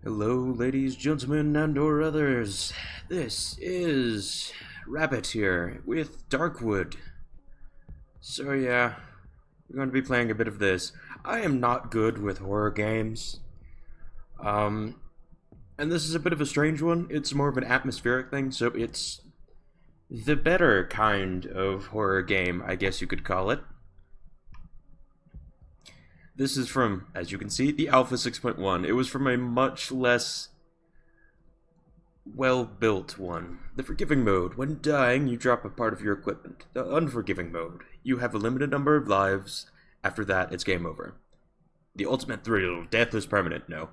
Hello, ladies, gentlemen, and or others. This is Rabbit here with Darkwood. So yeah, we're going to be playing a bit of this. I am not good with horror games. Um, and this is a bit of a strange one. It's more of an atmospheric thing, so it's the better kind of horror game, I guess you could call it. This is from, as you can see, the Alpha 6.1. It was from a much less well-built one. The forgiving mode. When dying, you drop a part of your equipment. The unforgiving mode. You have a limited number of lives. After that, it's game over. The ultimate thrill. Death is permanent. No.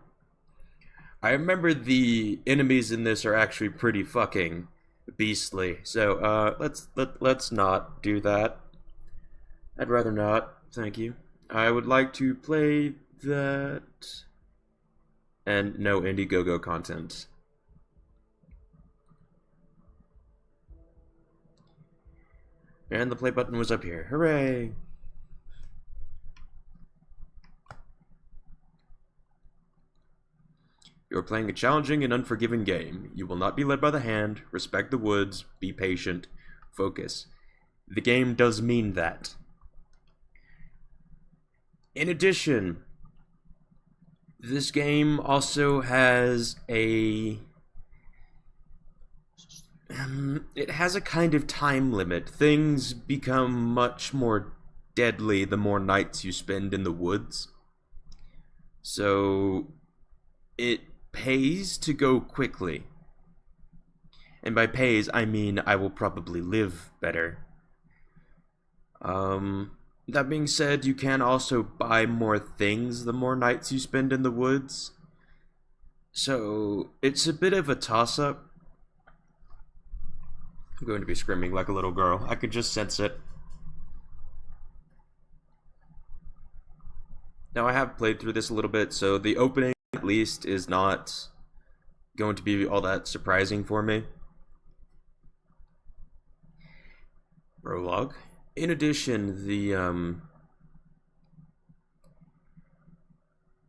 I remember the enemies in this are actually pretty fucking beastly. So, let's not do that. I'd rather not. Thank you. I would like to play that. And no Indiegogo content. And the play button was up here. Hooray! You're playing a challenging and unforgiving game. You will not be led by the hand, respect the woods, be patient, focus. The game does mean that. In addition, this game also has a it has a kind of time limit. Things become much more deadly the more nights you spend in the woods. So it pays to go quickly. And by pays, I mean I will probably live better. That being said, you can also buy more things the more nights you spend in the woods. So it's a bit of a toss-up. I'm going to be screaming like a little girl. I could just sense it. Now, I have played through this a little bit, so the opening, at least, is not going to be all that surprising for me. Prologue. In addition,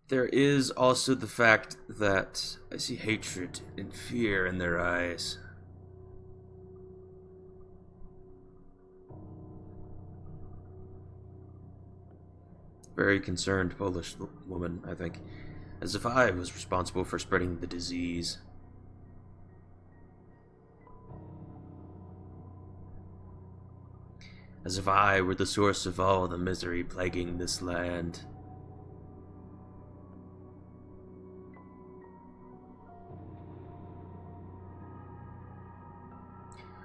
there is also the fact that I see hatred and fear in their eyes. Very concerned Polish woman, I think. As if I was responsible for spreading the disease. As if I were the source of all the misery plaguing this land.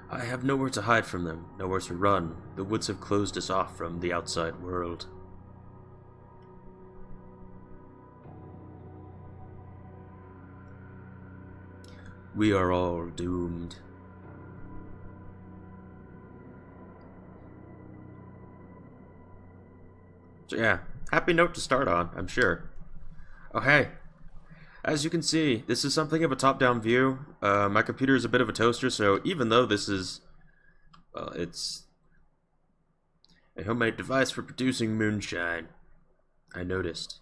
I have nowhere to hide from them, nowhere to run. The woods have closed us off from the outside world. We are all doomed. So yeah, happy note to start on, I'm sure. Oh hey, as you can see, this is something of a top-down view. My computer is a bit of a toaster, so even though this is, well, it's a homemade device for producing moonshine, I noticed.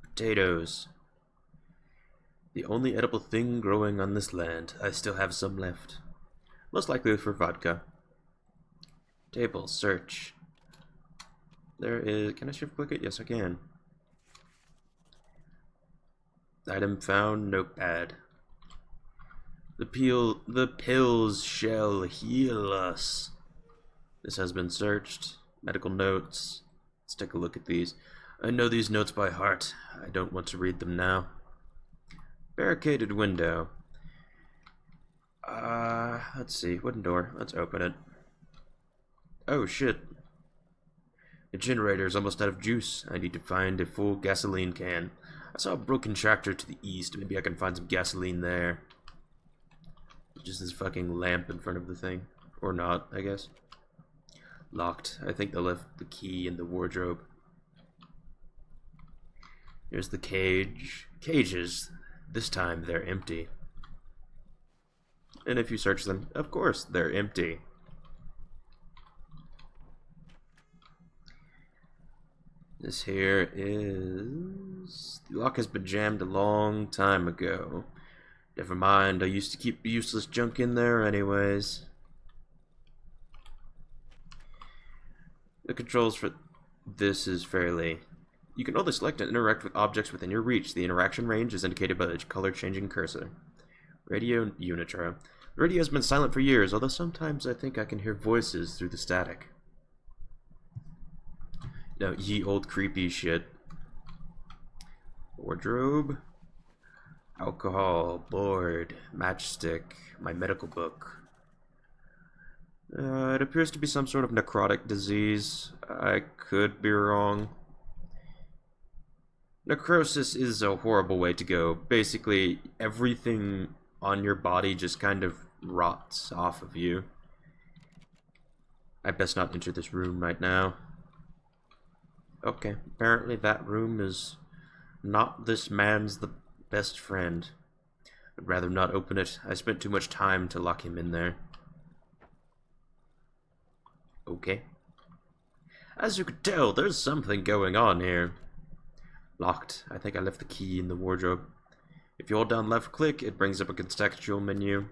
Potatoes. The only edible thing growing on this land. I still have some left. Most likely for vodka. Table, search. There is... Can I shift click it? Yes, I can. Item found, notepad. The pills shall heal us. This has been searched. Medical notes. Let's take a look at these. I know these notes by heart. I don't want to read them now. Barricaded window. Let's see. Wooden door. Let's open it. Oh, shit. The generator is almost out of juice. I need to find a full gasoline can. I saw a broken tractor to the east. Maybe I can find some gasoline there. Just this fucking lamp in front of the thing. Or not, I guess. Locked. I think they left the key in the wardrobe. Here's the cage. Cages. This time they're empty. And if you search them, of course they're empty. This here is The lock has been jammed a long time ago. Never mind, I used to keep useless junk in there anyways. The controls for this is fairly... You can only select and interact with objects within your reach. The interaction range is indicated by the color-changing cursor. Radio Unitra. The radio has been silent for years, although sometimes I think I can hear voices through the static. No, ye old creepy shit. Wardrobe. Alcohol. Board. Matchstick. My medical book. It appears to be some sort of necrotic disease. I could be wrong. Necrosis is a horrible way to go. Basically, everything on your body just kind of rots off of you. I best not enter this room right now. Okay, apparently that room is not this man's the best friend. I'd rather not open it. I spent too much time to lock him in there. Okay. As you can tell, there's something going on here. Locked. I think I left the key in the wardrobe. If you hold down left click, it brings up a contextual menu.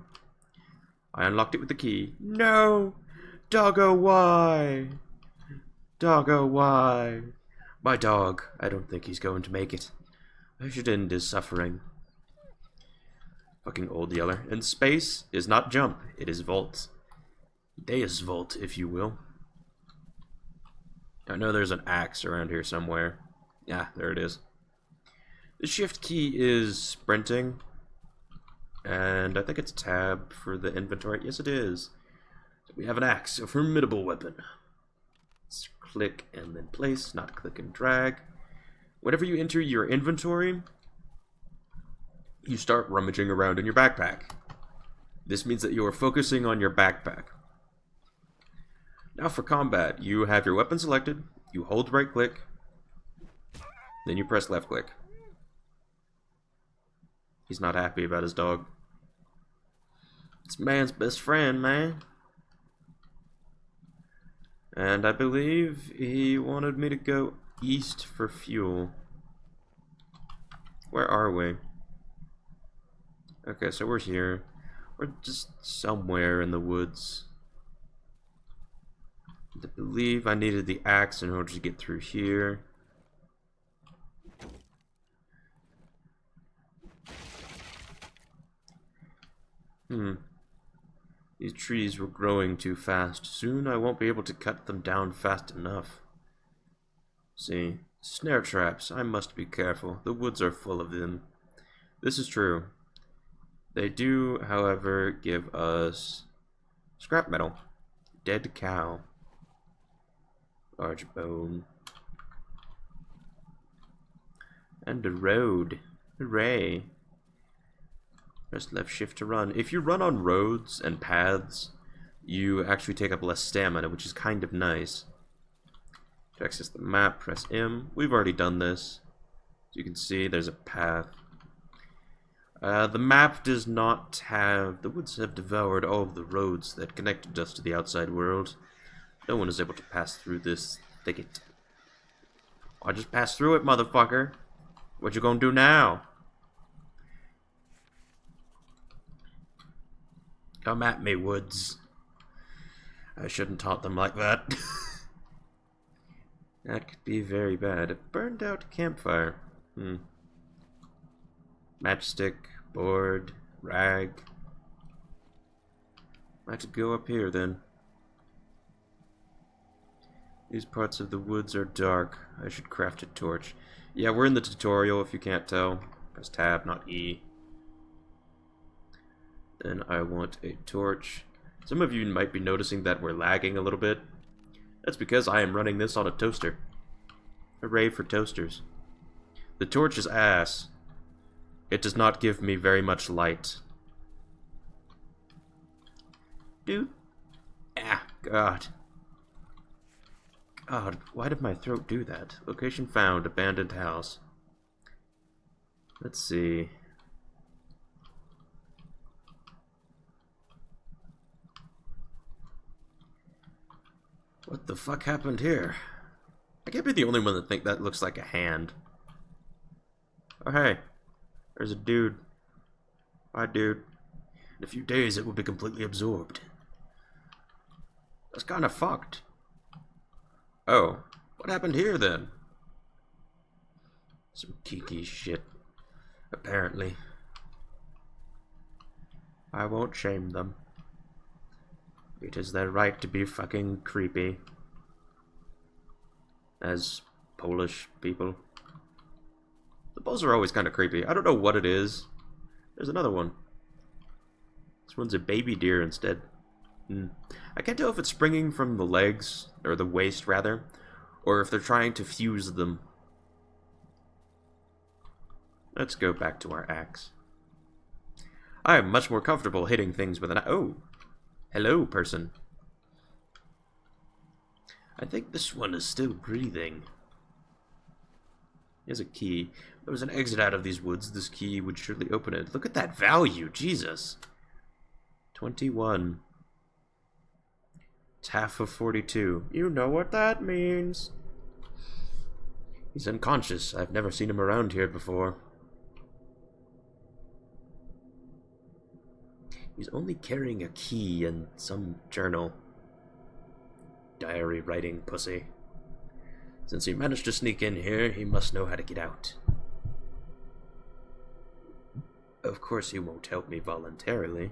I unlocked it with the key. No! Doggo, why? Doggo, why? My dog. I don't think he's going to make it. I should end his suffering. Fucking old yeller. And space is not jump, it is vault. Deus Vault, if you will. I know there's an axe around here somewhere. Yeah, there it is. The shift key is sprinting. And I think it's tab for the inventory. Yes, it is. So we have an axe, a formidable weapon. Let's click and then place, not click and drag. Whenever you enter your inventory, you start rummaging around in your backpack. This means that you are focusing on your backpack. Now for combat, you have your weapon selected, you hold right click, then you press left click. He's not happy about his dog. It's man's best friend, man. And I believe he wanted me to go east for fuel. Where are we? Okay, so we're here. We're just somewhere in the woods. I believe I needed the axe in order to get through here. These trees were growing too fast. Soon I won't be able to cut them down fast enough. See, snare traps. I must be careful. The woods are full of them. This is true. They do, however, give us scrap metal. Dead cow. Large bone. And a road. Hooray. Press left shift to run. If you run on roads and paths, you actually take up less stamina, which is kind of nice. To access the map, press M. We've already done this. As you can see, there's a path. The map does not have... The woods have devoured all of the roads that connected us to the outside world. No one is able to pass through this thicket. I just passed through it, motherfucker. What you gonna do now? Come at me, woods. I shouldn't taunt them like that. That could be very bad. A burned out campfire. Matchstick, board, rag. I have to go up here then. These parts of the woods are dark. I should craft a torch. Yeah, we're in the tutorial if you can't tell. Press tab, not E. Then I want a torch. Some of you might be noticing that we're lagging a little bit. That's because I am running this on a toaster. Hooray for toasters. The torch is ass. It does not give me very much light. Dude. Ah, God. God, why did my throat do that? Location found, abandoned house. Let's see. What the fuck happened here? I can't be the only one that think that looks like a hand. Oh, hey. There's a dude. Hi, dude. In a few days, it will be completely absorbed. That's kind of fucked. Oh. What happened here, then? Some kiki shit. Apparently. I won't shame them. It is their right to be fucking creepy. As Polish people. The Poles are always kind of creepy. I don't know what it is. There's another one. This one's a baby deer instead. I can't tell if it's springing from the legs, or the waist rather, or if they're trying to fuse them. Let's go back to our axe. I am much more comfortable hitting things with an... Oh! Hello, person. I think this one is still breathing. Here's a key. If there was an exit out of these woods, this key would surely open it. Look at that value, Jesus. 21. It's half of 42. You know what that means. He's unconscious. I've never seen him around here before. He's only carrying a key and some journal. Diary writing pussy. Since he managed to sneak in here, he must know how to get out. Of course he won't help me voluntarily.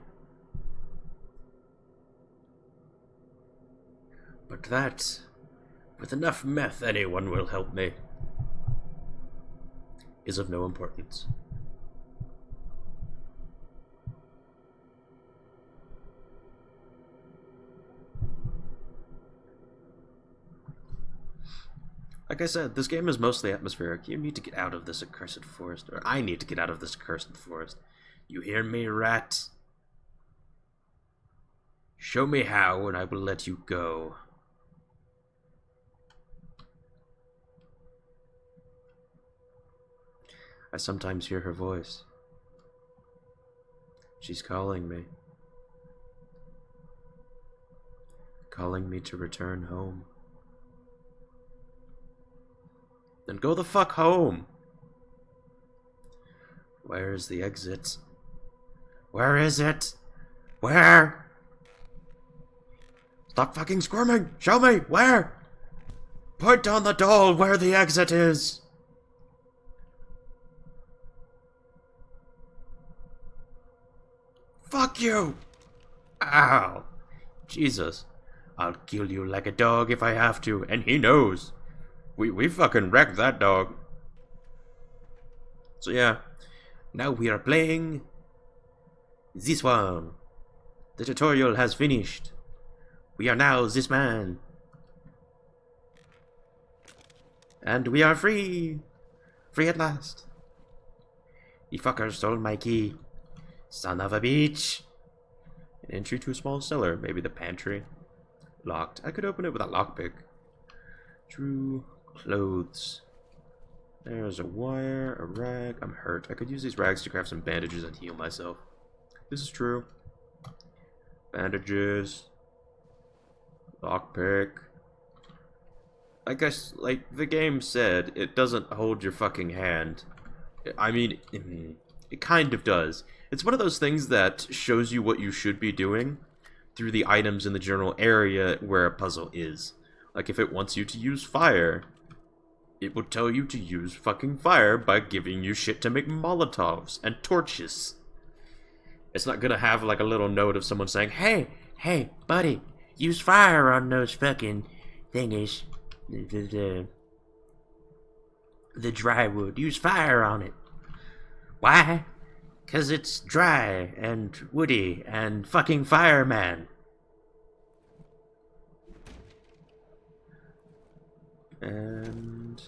But that, with enough meth, anyone will help me, is of no importance. Like I said, this game is mostly atmospheric. You need to get out of this accursed forest. Or I need to get out of this accursed forest. You hear me, rat? Show me how, and I will let you go. I sometimes hear her voice. She's calling me. Calling me to return home. Then go the fuck home. Where is the exit? Where is it? Where? Stop fucking squirming! Show me! Where? Point on the doll where the exit is! Fuck you! Ow! Jesus. I'll kill you like a dog if I have to, and he knows. We fucking wrecked that dog. So yeah, now we are playing this one. The tutorial has finished. We are now this man. And we are free. Free at last. The fucker stole my key. Son of a bitch. An entry to a small cellar. Maybe the pantry. Locked. I could open it with a lockpick. True. Clothes. There's a wire, a rag. I'm hurt. I could use these rags to craft some bandages and heal myself. This is true. Bandages. Lockpick. I guess, like the game said, it doesn't hold your fucking hand. I mean, it kind of does. It's one of those things that shows you what you should be doing through the items in the general area where a puzzle is. Like if it wants you to use fire, it will tell you to use fucking fire by giving you shit to make Molotovs and torches. It's not gonna have like a little note of someone saying, hey, buddy, use fire on those fucking thingies. The dry wood. Use fire on it. Why? 'Cause it's dry and woody and fucking fireman. And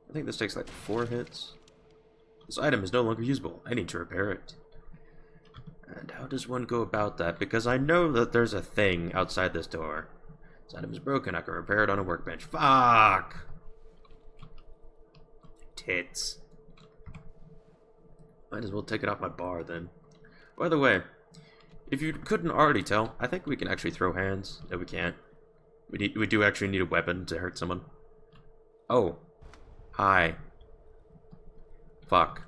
I think this takes like 4 hits. This item is no longer usable. I need to repair it. And how does one go about that? Because I know that there's a thing outside this door. This item is broken. I can repair it on a workbench. Fuck! Tits. Might as well take it off my bar then. By the way, if you couldn't already tell, I think we can actually throw hands. No, we can't. We do actually need a weapon to hurt someone. Oh. Hi. Fuck.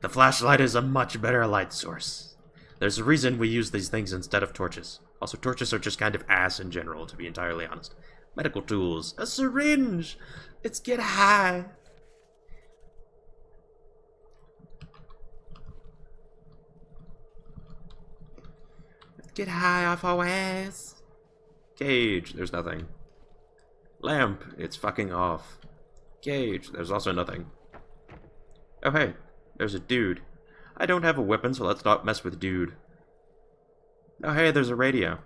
The flashlight is a much better light source. There's a reason we use these things instead of torches. Also, torches are just kind of ass in general, to be entirely honest. Medical tools. A syringe! Let's get high! Let's get high off our ass. Cage. There's nothing. Lamp. It's fucking off. Cage. There's also nothing. Oh, hey. There's a dude. I don't have a weapon, so let's not mess with dude. Oh, hey, there's a radio.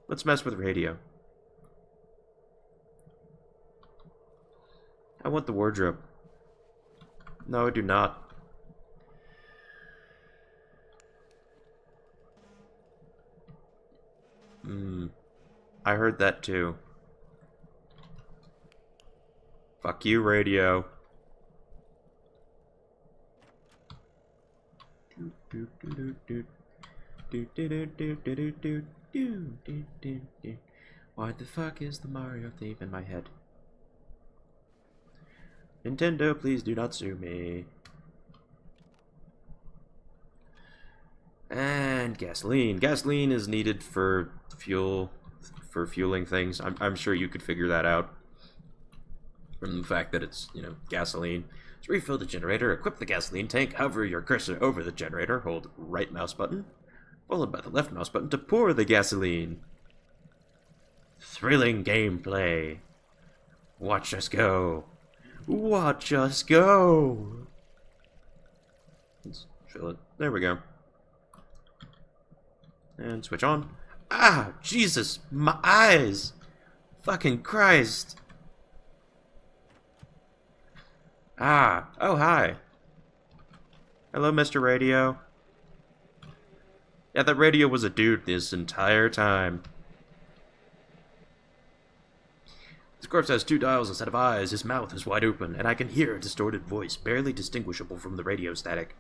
Let's mess with radio. I want the wardrobe. No, I do not. I heard that too. Fuck you, radio. Why the fuck is the Mario theme in my head? Nintendo, please do not sue me. And gasoline. Gasoline is needed for fueling things. I'm sure you could figure that out from the fact that it's, you know, gasoline. To refill the generator, equip the gasoline tank, hover your cursor over the generator, hold right mouse button, followed by the left mouse button to pour the gasoline. Thrilling gameplay. Watch us go. Watch us go. Let's fill it. There we go. And switch on. Ah, Jesus, my eyes. Fucking Christ. Ah, oh hi. Hello, Mr. Radio. Yeah, that radio was a dude this entire time. This corpse has 2 dials instead of eyes, his mouth is wide open, and I can hear a distorted voice, barely distinguishable from the radio static.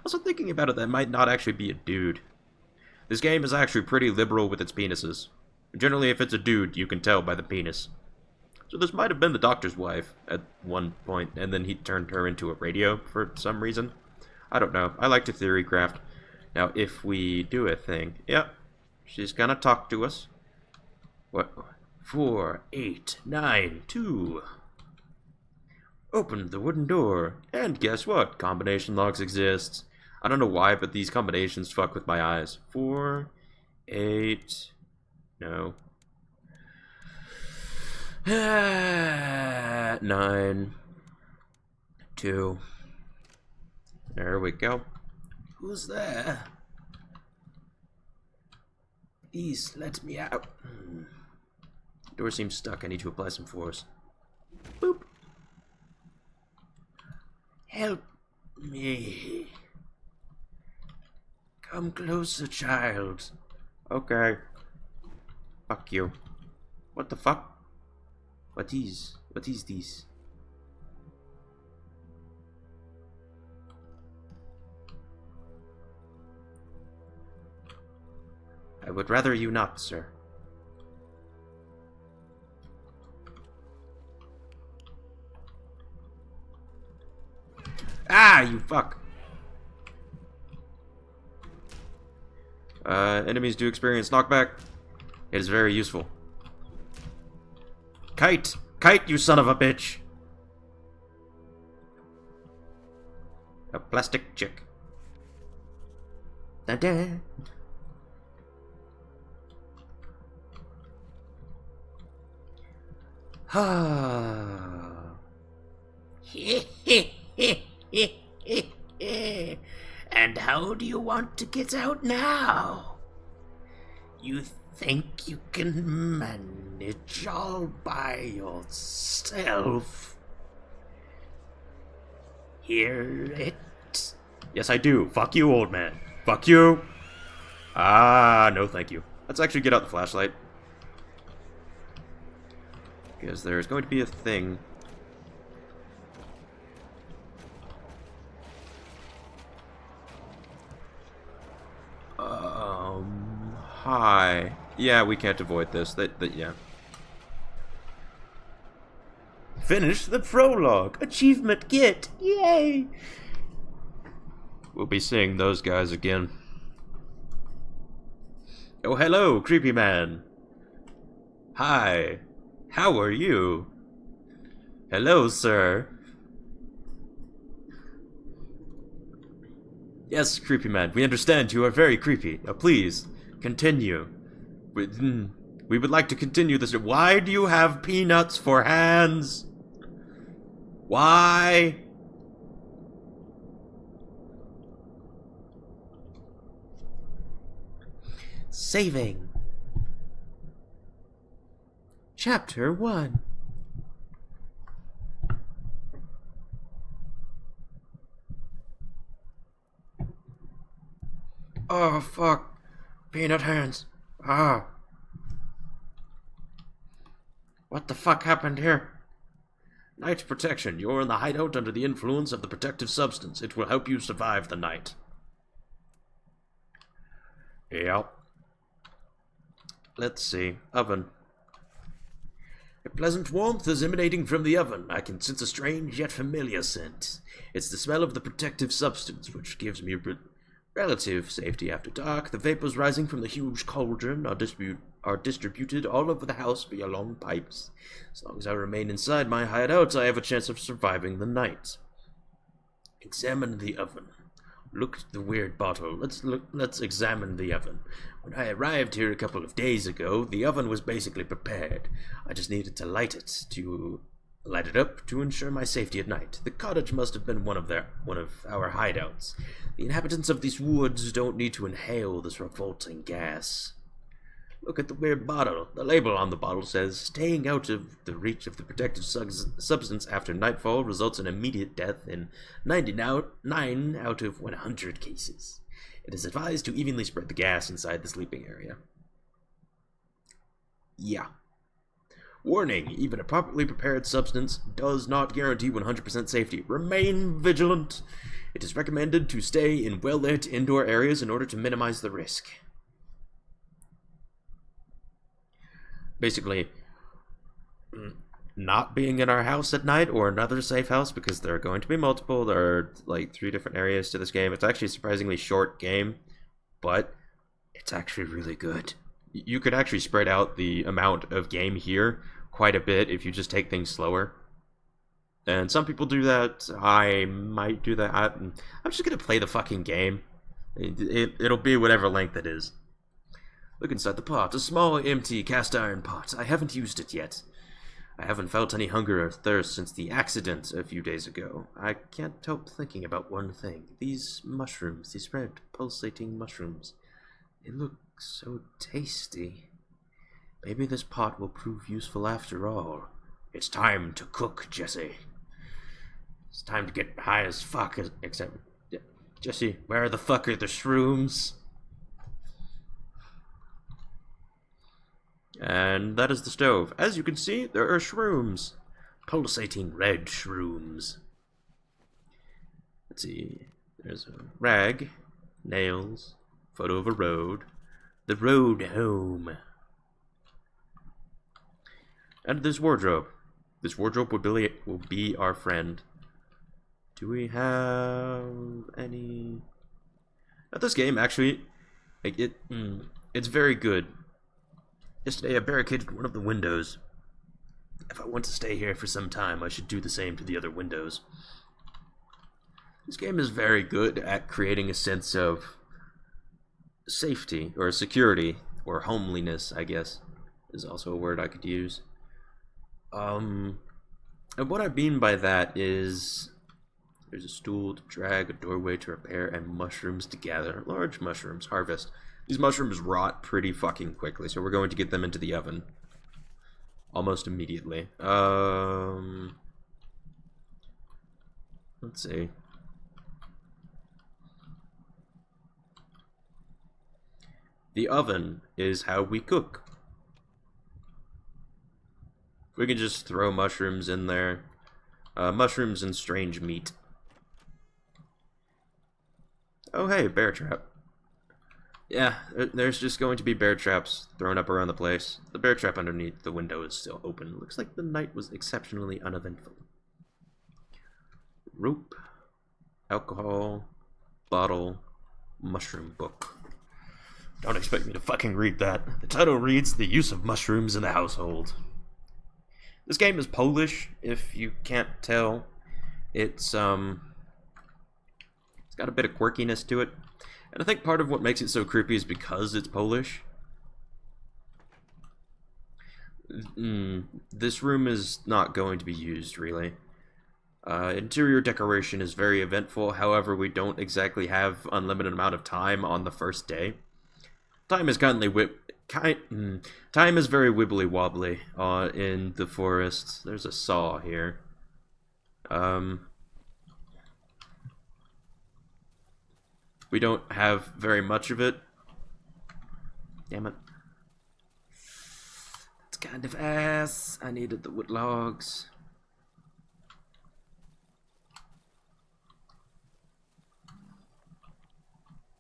Also, thinking about it, that might not actually be a dude. This game is actually pretty liberal with its penises. Generally, if it's a dude, you can tell by the penis. So this might have been the doctor's wife at one point, and then he turned her into a radio for some reason. I don't know. I like to theory craft. Now, if we do a thing... Yep. She's gonna talk to us. What? 4, 8, 9, 2. Open the wooden door. And guess what? Combination locks exist. I don't know why, but these combinations fuck with my eyes. 4, 8... No. 9, 2. There we go. Who's there? Please let me out. Door seems stuck. I need to apply some force. Boop. Help me. Come closer, child. Okay. Fuck you. What the fuck? What is this? I would rather you not, sir. Ah, you fuck. Enemies do experience knockback. It is very useful. Kite! Kite, you son of a bitch! A plastic chick. Dun-dun. And how do you want to get out now? You think you can manage all by yourself? Hear it? Yes, I do. Fuck you, old man. Fuck you. Ah, no thank you. Let's actually get out the flashlight. Because there's going to be a thing. Hi. Yeah, we can't avoid this. Yeah. finished the prologue. Achievement get. Yay! We'll be seeing those guys again. Oh, hello, creepy man. Hi. How are you? Hello, sir. Yes, creepy man, we understand you are very creepy. Now, please, continue. We would like to continue this. Why do you have peanuts for hands? Why? Saving. Chapter 1. Oh, fuck. Peanut hands. Ah. What the fuck happened here? Night protection. You're in the hideout under the influence of the protective substance. It will help you survive the night. Yep. Let's see. Oven. A pleasant warmth is emanating from the oven. I can sense a strange yet familiar scent. It's the smell of the protective substance, which gives me relative safety after dark. The vapors rising from the huge cauldron are distributed all over the house via long pipes. As long as I remain inside my hideout, I have a chance of surviving the night. Examine the oven. Look at the weird bottle. Let's examine the oven. When I arrived here a couple of days ago, the oven was basically prepared. I just needed to light it up to ensure my safety at night. The cottage must have been one of our hideouts. The inhabitants of these woods don't need to inhale this revolting gas. Look at the weird bottle. The label on the bottle says, staying out of the reach of the protective substance after nightfall results in immediate death in 99 out of 100 cases. It is advised to evenly spread the gas inside the sleeping area. Yeah. Warning, even a properly prepared substance does not guarantee 100% safety. Remain vigilant. It is recommended to stay in well-lit indoor areas in order to minimize the risk. Basically, not being in our house at night or another safe house, because there are going to be multiple. There are like 3 different areas to this game. It's actually a surprisingly short game, but it's actually really good. You could actually spread out the amount of game here quite a bit if you just take things slower. And some people do that. I might do that. I'm just gonna play the fucking game. It'll be whatever length it is. Look inside the pot. A small, empty cast iron pot. I haven't used it yet. I haven't felt any hunger or thirst since the accident a few days ago. I can't help thinking about one thing. These mushrooms, these red, pulsating mushrooms. They look so tasty. Maybe this pot will prove useful after all. It's time to cook, Jesse. It's time to get high as fuck, except... Jesse, where the fuck are the shrooms? And that is the stove. As you can see, there are shrooms. Pulsating red shrooms. Let's see. There's a rag, nails, photo of a road, the road home. And this wardrobe. This wardrobe will be our friend. Do we have any... Now, this game, actually, it's very good. Yesterday, I barricaded one of the windows. If I want to stay here for some time, I should do the same to the other windows. This game is very good at creating a sense of safety, or security, or homeliness, I guess, is also a word I could use. And what I mean by that is there's a stool to drag, a doorway to repair, and mushrooms to gather. Large mushrooms, harvest. These mushrooms rot pretty fucking quickly, so we're going to get them into the oven almost immediately. Let's see. The oven is how we cook. We can just throw mushrooms in there. Mushrooms and strange meat. Oh hey, bear trap. Yeah, there's just going to be bear traps thrown up around the place. The bear trap underneath the window is still open. Looks like the night was exceptionally uneventful. Rope, alcohol, bottle, mushroom book. Don't expect me to fucking read that. The title reads The Use of Mushrooms in the Household. This game is Polish, if you can't tell. It's got a bit of quirkiness to it. And I think part of what makes it so creepy is because it's Polish. This room is not going to be used, really. Interior decoration is very eventful, however, we don't exactly have unlimited amount of time on the first day. Time is time is very wibbly wobbly in the forest. There's a saw here. We don't have very much of it. Damn it. That's kind of ass. I needed the wood logs.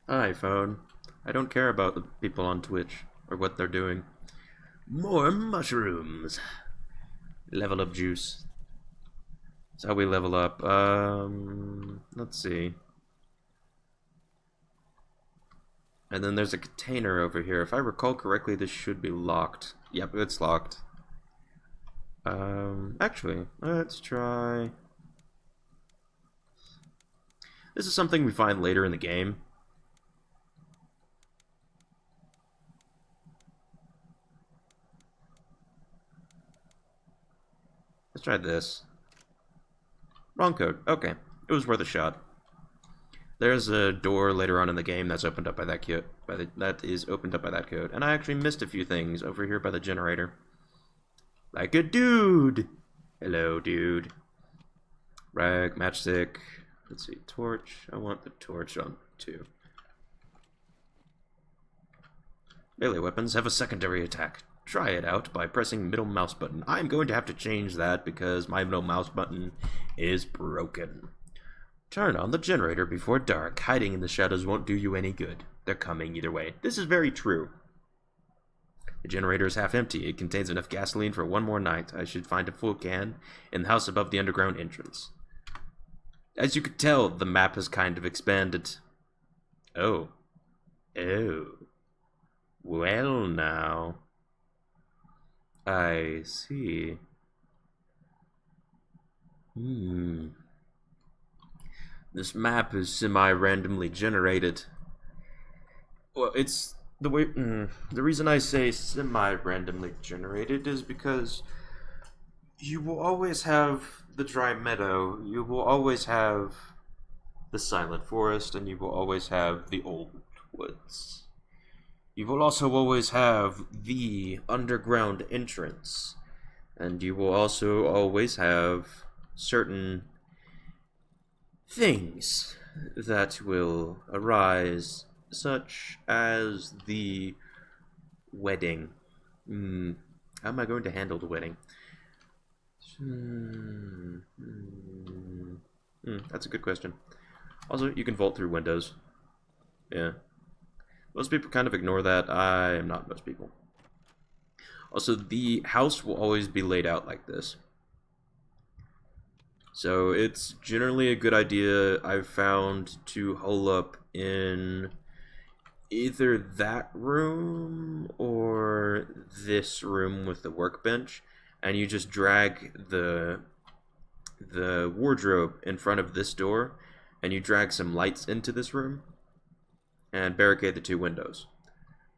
Hi, phone. I don't care about the people on Twitch or what they're doing. More mushrooms. Level up juice. That's how we level up. Let's see. And then there's a container over here. If I recall correctly, this should be locked. Yep, it's locked. Actually, let's try... This is something we find later in the game. Let's try this. Wrong code. Okay. It was worth a shot. There's a door later on in the game that's opened up by that code. That is opened up by that code. And I actually missed a few things over here by the generator. Like a dude! Hello, dude. Rag, matchstick. Let's see, torch. I want the torch on, too. Melee weapons have a secondary attack. Try it out by pressing middle mouse button. I'm going to have to change that because my middle mouse button is broken. Turn on the generator before dark. Hiding in the shadows won't do you any good. They're coming either way. This is very true. The generator is half empty. It contains enough gasoline for one more night. I should find a full can in the house above the underground entrance. As you could tell, the map has kind of expanded. Oh. Oh. Well now. I see. This map is semi-randomly generated. Well, it's the way. The reason I say semi-randomly generated is because you will always have the dry meadow, you will always have the silent forest, and you will always have the old woods. You will also always have the underground entrance, and you will also always have certain things that will arise, such as the wedding. How am I going to handle the wedding? That's a good question. Also, you can vault through windows. Yeah. Most people kind of ignore that. I am not most people. Also, the house will always be laid out like this. So it's generally a good idea, I've found, to hole up in either that room or this room with the workbench, and you just drag the wardrobe in front of this door, and you drag some lights into this room, and barricade the two windows.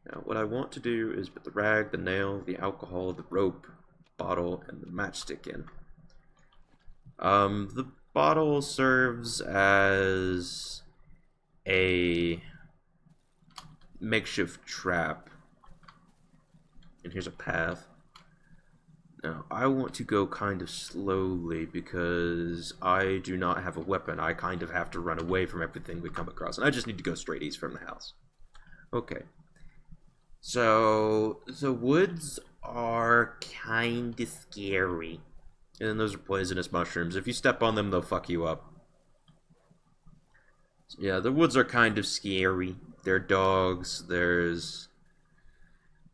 Now, what I want to do is put the rag, the nail, the alcohol, the rope, bottle, and the matchstick in. The bottle serves as a makeshift trap. And here's a path. Now, I want to go kind of slowly because I do not have a weapon. I kind of have to run away from everything we come across. And I just need to go straight east from the house. Okay. So, the woods are kind of scary. And those are poisonous mushrooms. If you step on them, they'll fuck you up. Yeah, the woods are kind of scary. There are dogs, there's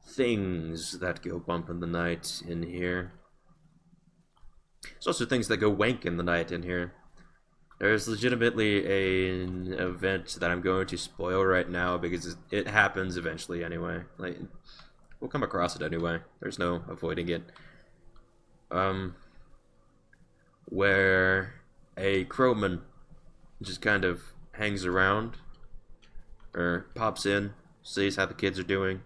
things that go bump in the night in here. There's also things that go wank in the night in here. There's legitimately an event that I'm going to spoil right now because it happens eventually anyway. Like, we'll come across it anyway. There's no avoiding it. Where a crowman just kind of hangs around, or pops in, sees how the kids are doing,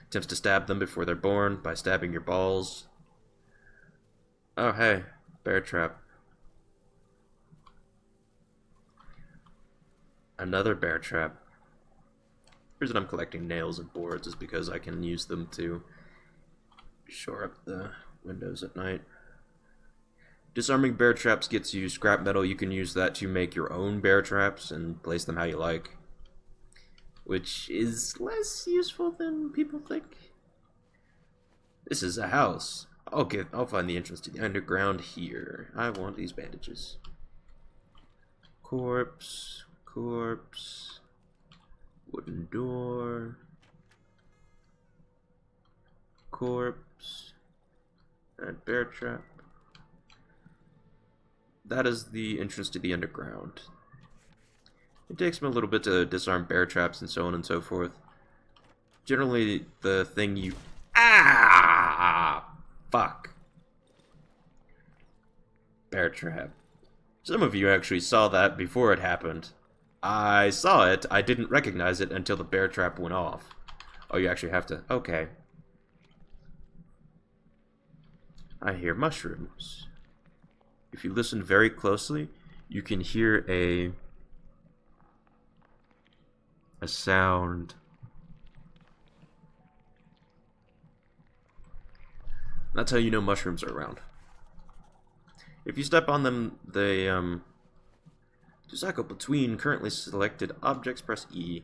attempts to stab them before they're born by stabbing your balls. Oh, hey, bear trap. Another bear trap. The reason I'm collecting nails and boards is because I can use them to shore up the windows at night. Disarming bear traps gets you scrap metal. You can use that to make your own bear traps and place them how you like, which is less useful than people think. This is a house. I'll find the entrance to the underground here. I want these bandages. Corpse, corpse, wooden door, corpse, and bear trap. That is the entrance to the underground. It takes me a little bit to disarm bear traps and so on and so forth. Generally, the thing you... Ah! Fuck. Bear trap. Some of you actually saw that before it happened. I saw it, I didn't recognize it until the bear trap went off. Oh, you actually have to... Okay. I hear mushrooms. If you listen very closely, you can hear a sound. That's how you know mushrooms are around. If you step on them, they to cycle between currently selected objects, press E.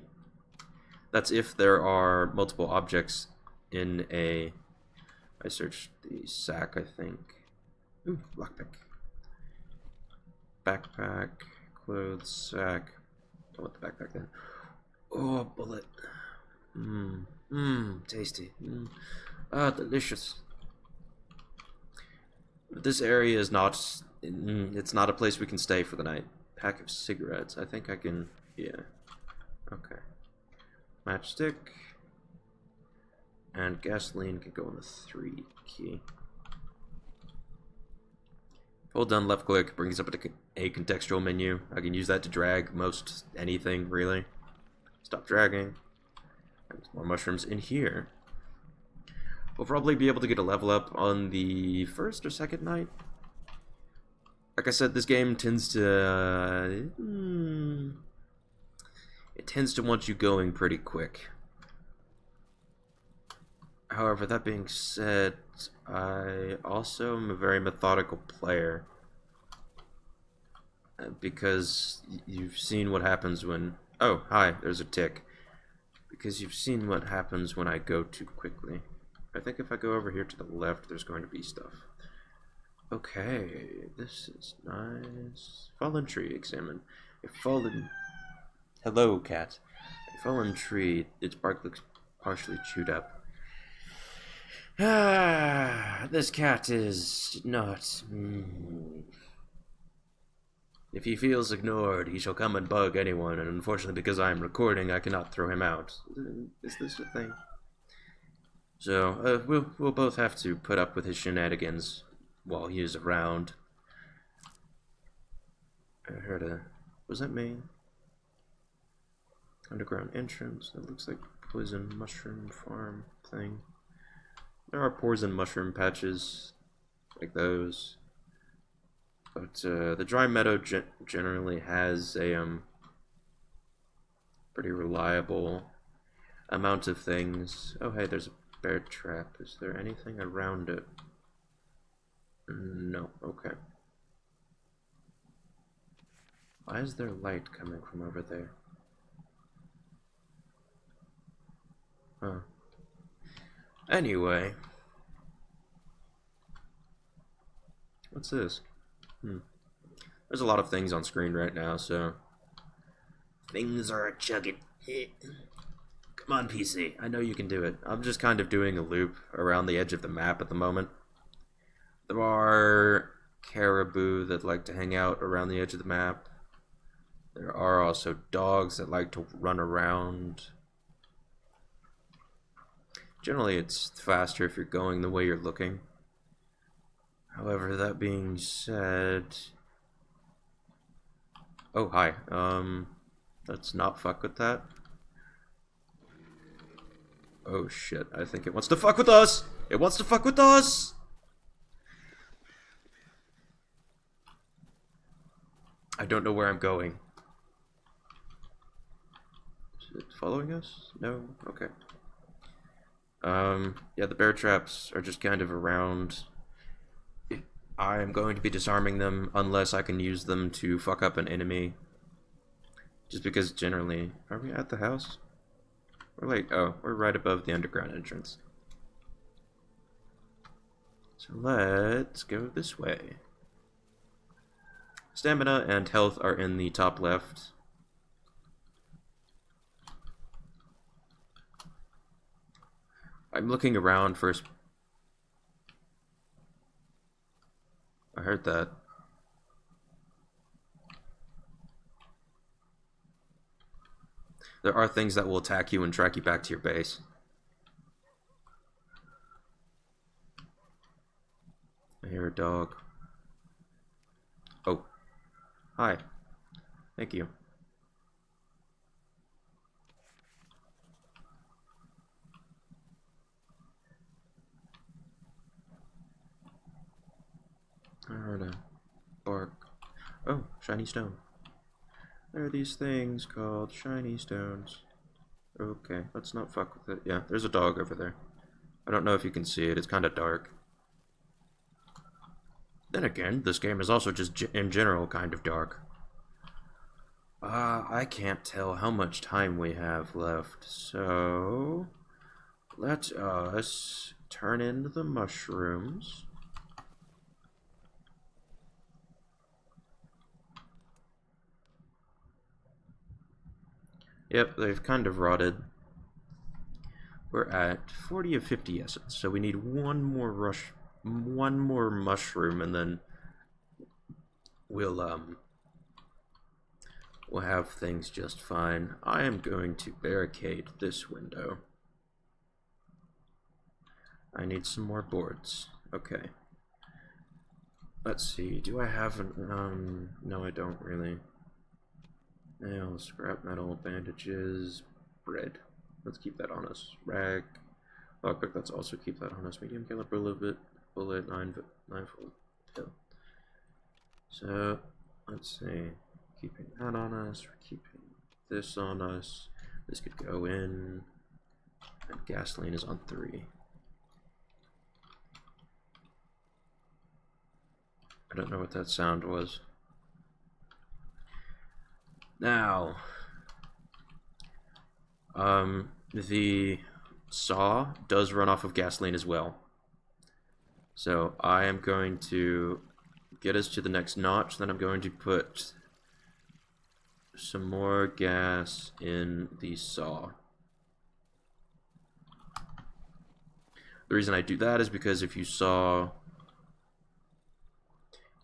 That's if there are multiple objects in a... I searched the sack, I think. Ooh, lockpick. Backpack, clothes, sack. I want the backpack then. Oh, bullet. Tasty. Ah, delicious. But this area is not... it's not a place we can stay for the night. Pack of cigarettes. I think I can... Yeah. Okay. Matchstick. And gasoline can go on the 3 key. Hold down left click, brings up a contextual menu. I can use that to drag most anything, really. Stop dragging. There's more mushrooms in here. We'll probably be able to get a level up on the first or second night. Like I said, this game tends to... it tends to want you going pretty quick. However, that being said, I also am a very methodical player. Because you've seen what happens when... Oh, hi, there's a tick. Because you've seen what happens when I go too quickly. I think if I go over here to the left, there's going to be stuff. Okay, this is nice. Fallen tree, examine. A fallen... Hello, cat. A fallen tree, its bark looks partially chewed up. Ah, this cat is not... If he feels ignored, he shall come and bug anyone, and unfortunately because I am recording, I cannot throw him out. Is this a thing? So, we'll both have to put up with his shenanigans while he is around. I heard a... Was that me? Underground entrance. That looks like poison mushroom farm thing. There are poison mushroom patches like those. But the dry meadow generally has a pretty reliable amount of things. Oh hey, there's a bear trap. Is there anything around it? No, okay. Why is there light coming from over there? Huh. Anyway. What's this? There's a lot of things on screen right now, so Things are chugging. Come on, PC. I know you can do it. I'm just kind of doing a loop around the edge of the map at the moment. There are caribou that like to hang out around the edge of the map. There are also dogs that like to run around. Generally, it's faster if you're going the way you're looking. However, that being said... Oh, hi. Let's not fuck with that. Oh shit, I think it wants to fuck with us! It wants to fuck with us! I don't know where I'm going. Is it following us? No? Okay. Yeah, the bear traps are just kind of around. I'm going to be disarming them unless I can use them to fuck up an enemy. Just because generally... Are we at the house? We're like... Oh, we're right above the underground entrance. So let's go this way. Stamina and health are in the top left. I'm looking around first. I heard that. There are things that will attack you and track you back to your base. I hear a dog. Oh. Hi. Thank you. I heard a bark. Oh, shiny stone. There are these things called shiny stones. Okay, let's not fuck with it. Yeah, there's a dog over there. I don't know if you can see it, it's kind of dark. Then again, this game is also just in general kind of dark. I can't tell how much time we have left, so... Let us turn into the mushrooms. Yep, they've kind of rotted. We're at 40 of 50 essence, so we need one more mushroom, and then we'll have things just fine. I am going to barricade this window. I need some more boards. Okay. Let's see, do I have an, no I don't really. Nails, scrap metal, bandages, bread. Let's keep that on us. Rag, lockpick, let's also keep that on us. Medium caliber bullet, 9 volt pill. So, let's see. Keeping that on us, we're keeping this on us. This could go in. And gasoline is on 3. I don't know what that sound was. Now, the saw does run off of gasoline as well. So I am going to get us to the next notch, then I'm going to put some more gas in the saw. The reason I do that is because if you saw...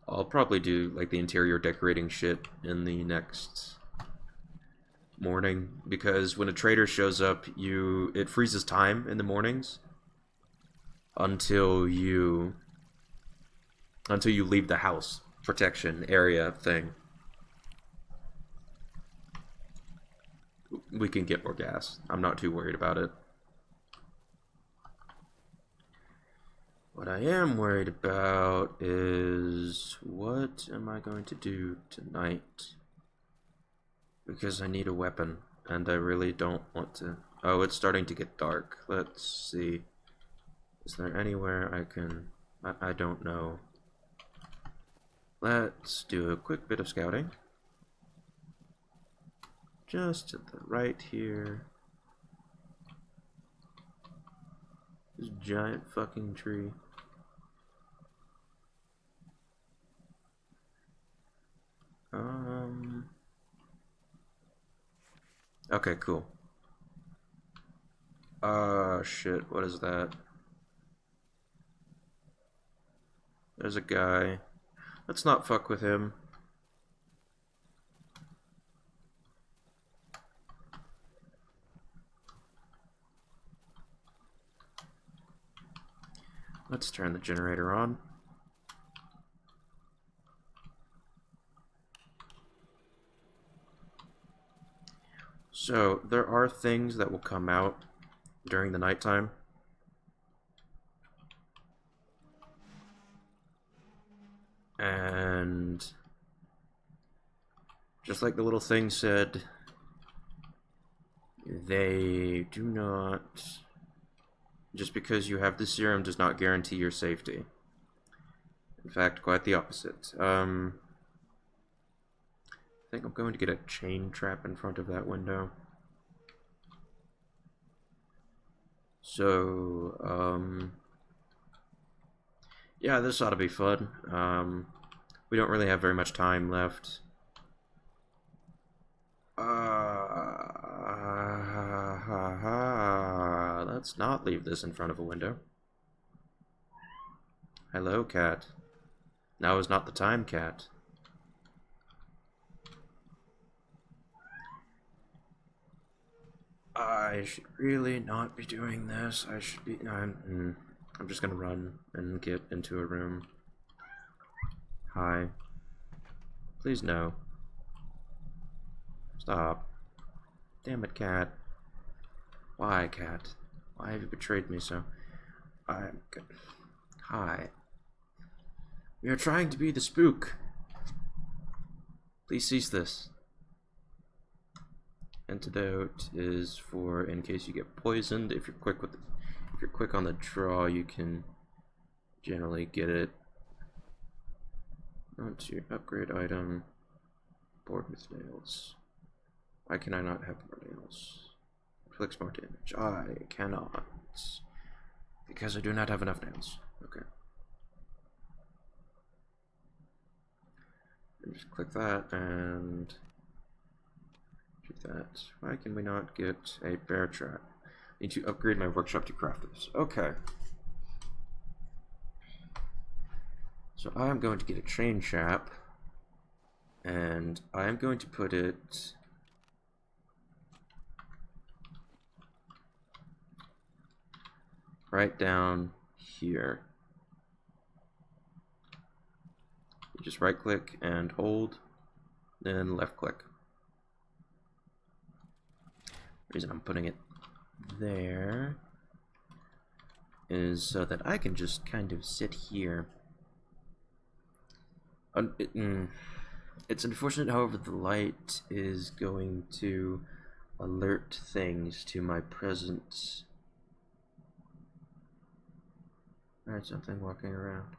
I'll probably do like the interior decorating shit in the next morning, because when a trader shows up, it freezes time in the mornings until you leave the house protection area thing. We can get more gas. I'm not too worried about it. What I am worried about is, what am I going to do tonight? Because I need a weapon, and I really don't want to... Oh, it's starting to get dark. Let's see. Is there anywhere I can... I don't know. Let's do a quick bit of scouting. Just to the right here. This giant fucking tree. Okay, cool. Shit, what is that? There's a guy. Let's not fuck with him. Let's turn the generator on. So, there are things that will come out during the nighttime. And just like the little thing said, they do not... Just because you have the serum does not guarantee your safety. In fact, quite the opposite. I think I'm going to get a chain trap in front of that window. So, yeah, this ought to be fun. We don't really have very much time left. Let's not leave this in front of a window. Hello, cat. Now is not the time, cat. I should really not be doing this. I should be... I'm just gonna run and get into a room. Hi. Please no. Stop. Damn it, cat. Why, cat? Why have you betrayed me so? I'm good. Hi. We are trying to be the spook. Please cease this. Antidote is for in case you get poisoned. If you're quick on the draw, you can generally get it. Onto upgrade item. Board with nails. Why can I not have more nails? Inflicts more damage. I cannot. Because I do not have enough nails. Okay. And just click that and do that. Why can we not get a bear trap? Need to upgrade my workshop to crafters. Okay. So I am going to get a chain trap, and I am going to put it right down here. You just right click and hold, then left click. The reason I'm putting it there is so that I can just kind of sit here. It's unfortunate, however, the light is going to alert things to my presence. Alright, something walking around.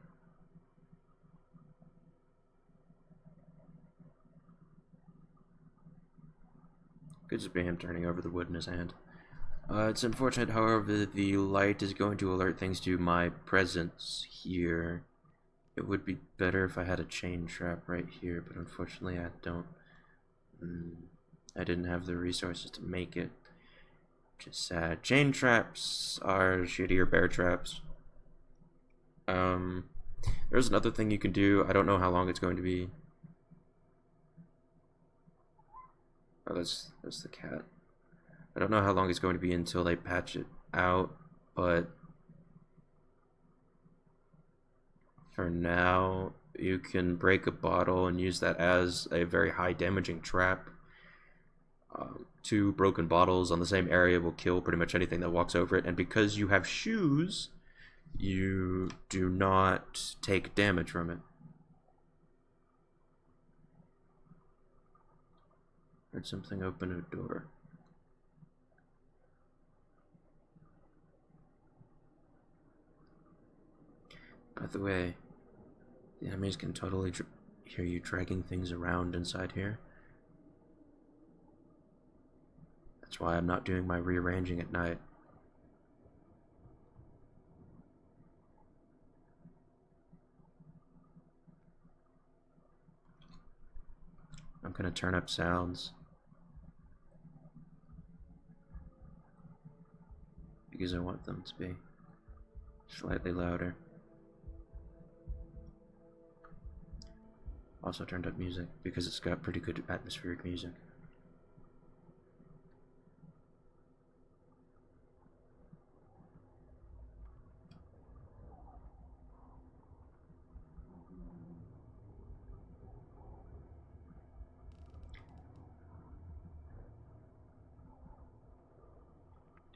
Could just be him turning over the wood in his hand. It's unfortunate, however, the light is going to alert things to my presence here. It would be better if I had a chain trap right here, but unfortunately I don't. I didn't have the resources to make it. Which is sad. Chain traps are shittier bear traps. There's another thing you can do. I don't know how long it's going to be. Oh, that's the cat. I don't know how long it's going to be until they patch it out, but for now, you can break a bottle and use that as a very high damaging trap. 2 broken bottles on the same area will kill pretty much anything that walks over it, and because you have shoes, you do not take damage from it. Heard something open a door. By the way, the enemies can totally hear you dragging things around inside here. That's why I'm not doing my rearranging at night. I'm gonna turn up sounds. because I want them to be slightly louder. Also turned up music because it's got pretty good atmospheric music.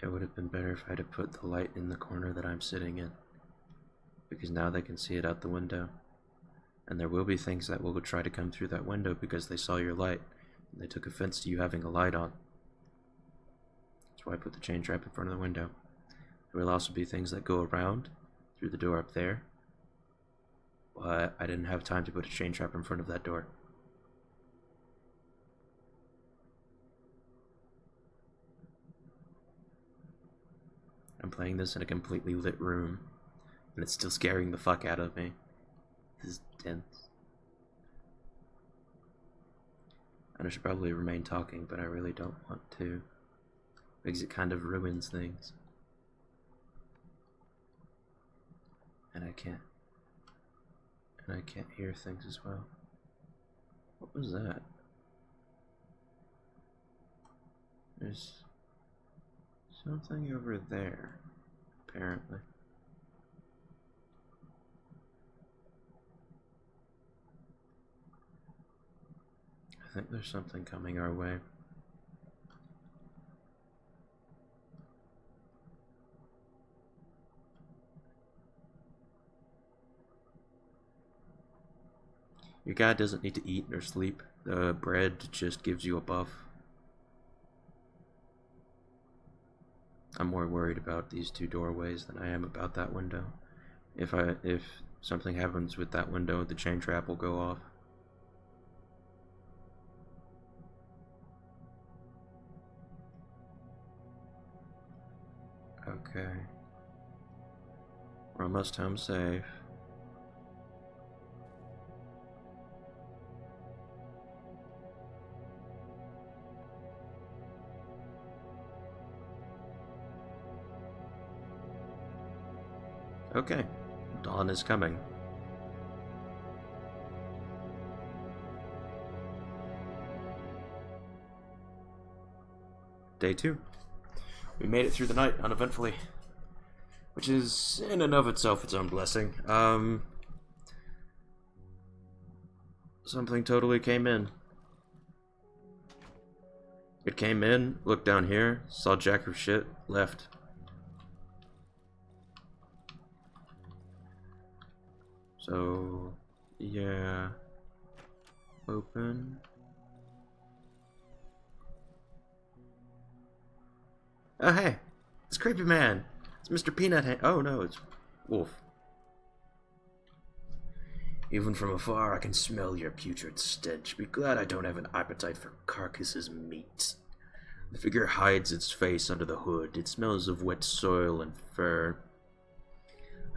It would have been better if I had put the light in the corner that I'm sitting in, because now they can see it out the window. And there will be things that will try to come through that window because they saw your light, and they took offense to you having a light on. That's why I put the chain trap in front of the window. There will also be things that go around through the door up there, but I didn't have time to put a chain trap in front of that door. I'm playing this in a completely lit room, and it's still scaring the fuck out of me. This is tense. And I should probably remain talking, but I really don't want to, because it kind of ruins things. And I can't hear things as well. What was that? There's something over there, apparently. I think there's something coming our way. Your guy doesn't need to eat or sleep. The bread just gives you a buff. I'm more worried about these two doorways than I am about that window. If something happens with that window, the chain trap will go off. Okay. We're almost home safe. Okay, dawn is coming. Day 2. We made it through the night uneventfully, which is in and of itself its own blessing. Something totally came in. It came in, looked down here, saw jack of shit, left. So, yeah. Open. Oh, hey. It's Creepy Man. It's Mr. Peanut Hand. Oh, no, it's Wolf. Even from afar, I can smell your putrid stench. Be glad I don't have an appetite for carcasses' meat. The figure hides its face under the hood. It smells of wet soil and fur.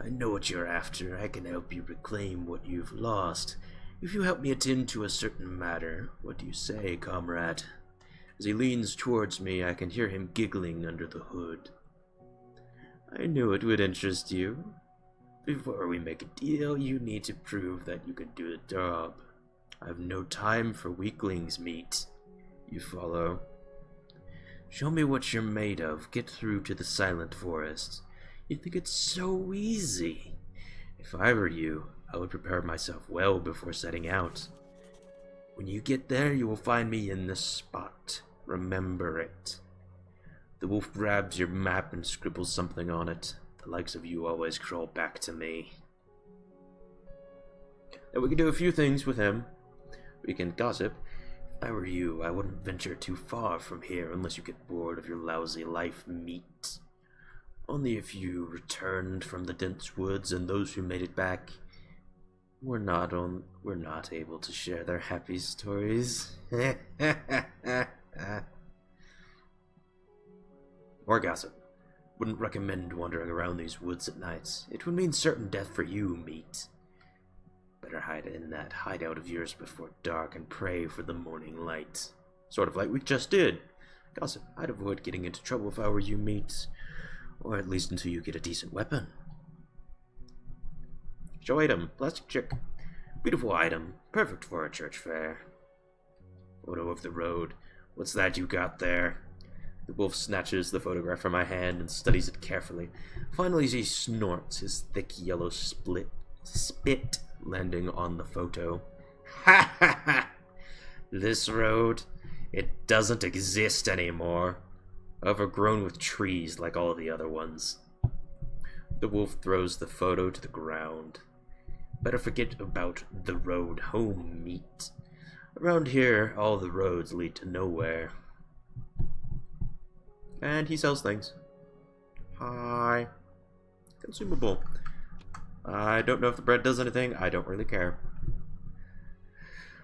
I know what you're after. I can help you reclaim what you've lost. If you help me attend to a certain matter, what do you say, comrade? As he leans towards me, I can hear him giggling under the hood. I knew it would interest you. Before we make a deal, you need to prove that you can do the job. I have no time for weaklings' meat. You follow? Show me what you're made of. Get through to the Silent Forest. You think it's so easy. If I were you, I would prepare myself well before setting out. When you get there, you will find me in this spot. Remember it. The wolf grabs your map and scribbles something on it. The likes of you always crawl back to me. Now we can do a few things with him. We can gossip. If I were you, I wouldn't venture too far from here unless you get bored of your lousy life, meat. Only if you returned from the dense woods, and those who made it back were not able to share their happy stories. Or gossip. Wouldn't recommend wandering around these woods at night. It would mean certain death for you, meat. Better hide in that hideout of yours before dark and pray for the morning light. Sort of like we just did. Gossip, I'd avoid getting into trouble if I were you, meat. Or at least until you get a decent weapon. Show item. Plastic chick. Beautiful item. Perfect for a church fair. Photo of the road. What's that you got there? The wolf snatches the photograph from my hand and studies it carefully. Finally he snorts, his thick yellow spit landing on the photo. Ha ha ha! This road, it doesn't exist anymore. Overgrown with trees like all the other ones. The wolf throws the photo to the ground. Better forget about the road home, meat. Around here, all the roads lead to nowhere. And he sells things. Hi. Consumable. I don't know if the bread does anything. I don't really care.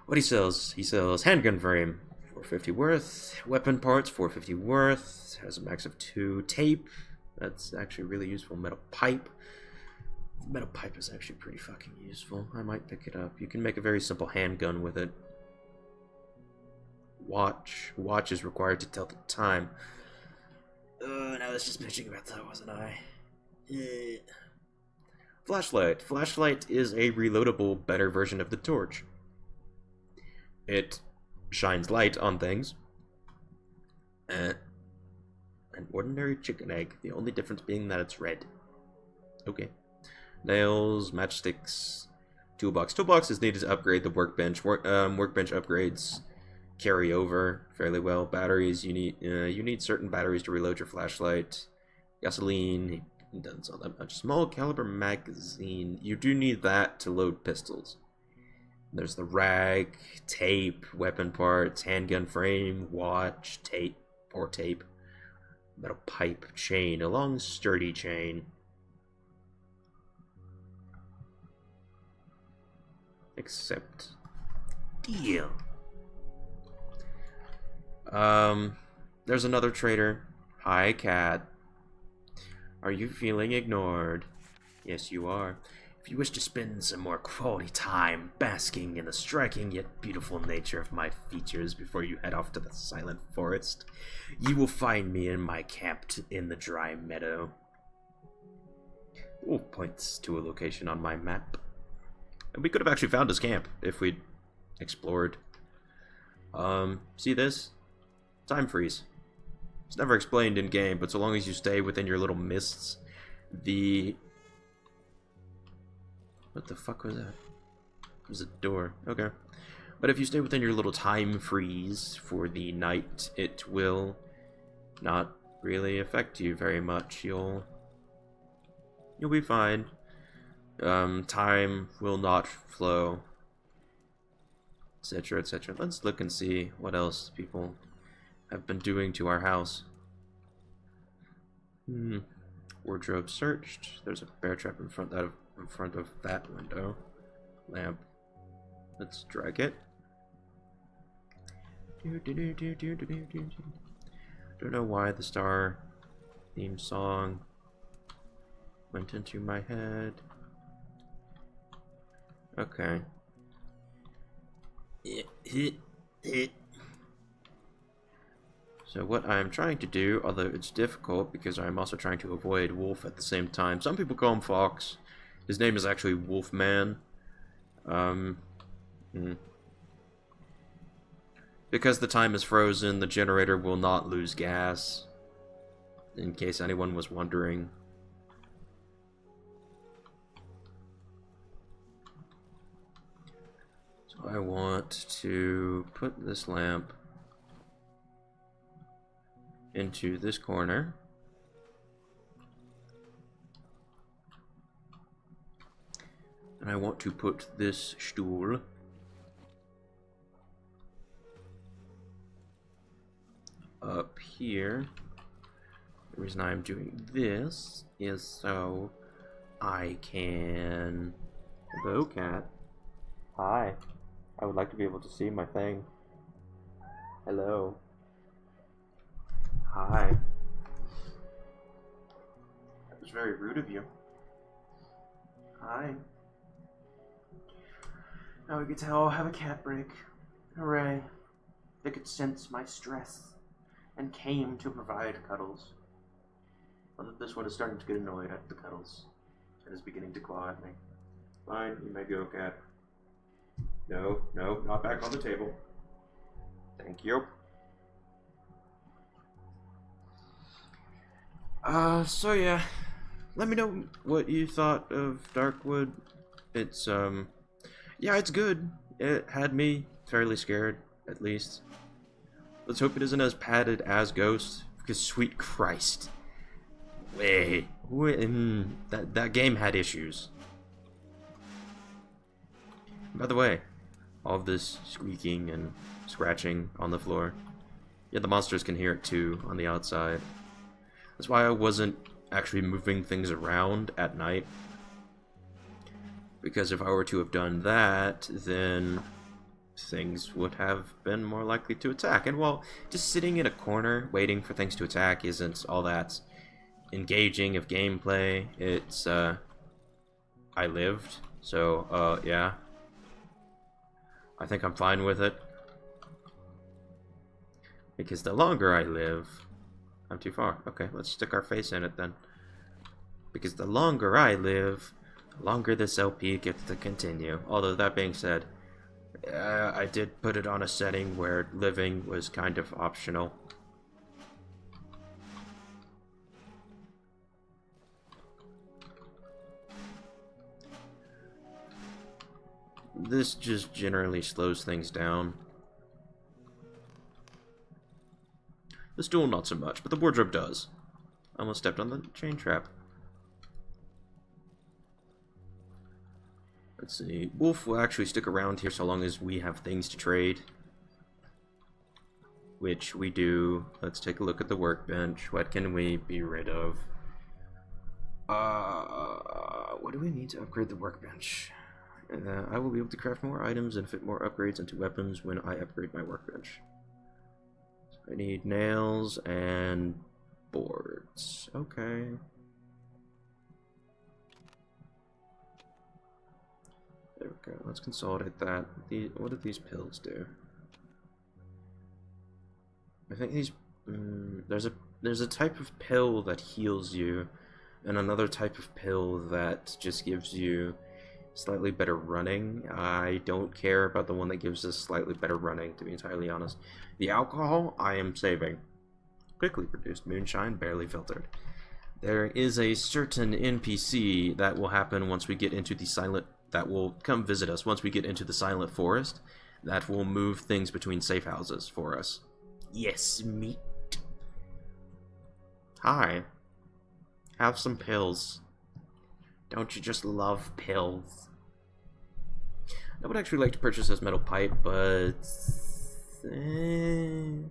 What he sells handgun frame, $450 worth. Weapon parts, $450 worth. Has a max of 2. Tape. That's actually really useful. Metal pipe. Metal pipe is actually pretty fucking useful. I might pick it up. You can make a very simple handgun with it. Watch. Watch is required to tell the time. I was just bitching about that, wasn't I? Flashlight. Flashlight is a reloadable, better version of the torch. It shines light on things. An ordinary chicken egg. The only difference being that it's red. Okay. Nails, matchsticks, toolbox. Toolbox is needed to upgrade the workbench. Workbench upgrades carry over fairly well. Batteries, you need certain batteries to reload your flashlight. Gasoline, it doesn't sell that much. Small caliber magazine, you do need that to load pistols. There's the rag, tape, weapon parts, handgun frame, watch, tape, metal pipe, chain, a long sturdy chain. Accept. Deal. There's another trader. Hi, cat. Are you feeling ignored? Yes, you are. If you wish to spend some more quality time basking in the striking yet beautiful nature of my features before you head off to the silent forest, you will find me in my camp in the dry meadow. Wolf points to a location on my map. And we could have actually found his camp if we'd explored. See this? Time freeze. It's never explained in game, but so long as you stay within your little mists, what the fuck was that? It was a door. Okay. But if you stay within your little time freeze for the night, it will not really affect you very much. You'll be fine. Time will not flow, etc., etc. Let's look and see what else people have been doing to our house. Wardrobe searched. There's a bear trap in front of that window. Lamp. Let's drag it. Don't know why the Star theme song went into my head. Okay. So what I'm trying to do, although it's difficult because I'm also trying to avoid Wolf at the same time. Some people call him Fox. His name is actually Wolfman. Because the time is frozen, the generator will not lose gas. In case anyone was wondering. So I want to put this lamp into this corner. And I want to put this stool up here. The reason I'm doing this is so I can... Hello, cat. Hi. I would like to be able to see my thing. Hello. Hi. That was very rude of you. Hi. Now we get to all have a cat break. Hooray. They could sense my stress and came to provide cuddles. Although this one is starting to get annoyed at the cuddles and is beginning to claw at me. Fine, you may go, cat. No, no, not back on the table. Thank you. So yeah, let me know what you thought of Darkwood. It's, yeah, it's good. It had me fairly scared, at least. Let's hope it isn't as padded as Ghost, because sweet Christ. That game had issues. By the way, all of this squeaking and scratching on the floor, yeah, the monsters can hear it too on the outside. That's why I wasn't actually moving things around at night. Because if I were to have done that, then things would have been more likely to attack. And while just sitting in a corner waiting for things to attack isn't all that engaging of gameplay, it's, I lived. So, yeah. I think I'm fine with it. Because the longer I live... I'm too far. Okay, let's stick our face in it then. Because the longer I live, the longer this LP gets to continue. Although, that being said, I did put it on a setting where living was kind of optional. This just generally slows things down. The stool not so much, but the wardrobe does. I almost stepped on the chain trap. Let's see. Wolf will actually stick around here so long as we have things to trade. Which we do. Let's take a look at the workbench. What can we be rid of? What do we need to upgrade the workbench? I will be able to craft more items and fit more upgrades into weapons when I upgrade my workbench. I need nails and boards. Okay. There we go. Let's consolidate that. What do these pills do? I think these... there's a type of pill that heals you, and another type of pill that just gives you slightly better running. I don't care about the one that gives us slightly better running, to be entirely honest. The alcohol, I am saving. Quickly produced moonshine, barely filtered. There is a certain NPC that will happen once we get into the silent... that will come visit us once we get into the silent forest, that will move things between safe houses for us. Yes, meat. Hi. Have some pills. Don't you just love pills? I would actually like to purchase this metal pipe, but... the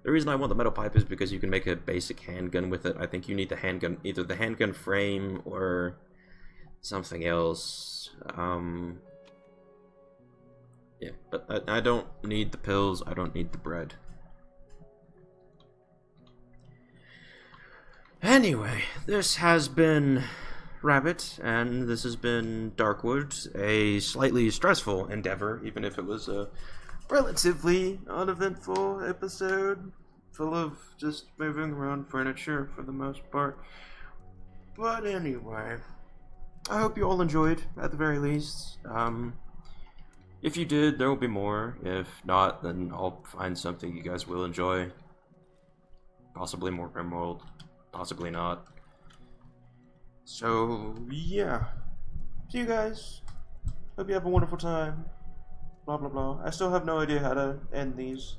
reason I want the metal pipe is because you can make a basic handgun with it. I think you need the handgun, either the handgun frame or something else. Yeah, but I don't need the pills, I don't need the bread. Anyway, this has been Rabbit, and this has been Darkwood, a slightly stressful endeavor, even if it was a relatively uneventful episode, full of just moving around furniture for the most part. But anyway, I hope you all enjoyed, at the very least. If you did, there will be more. If not, then I'll find something you guys will enjoy. Possibly more Grimworld, possibly not. So, yeah. See you guys. Hope you have a wonderful time. Blah, blah, blah. I still have no idea how to end these.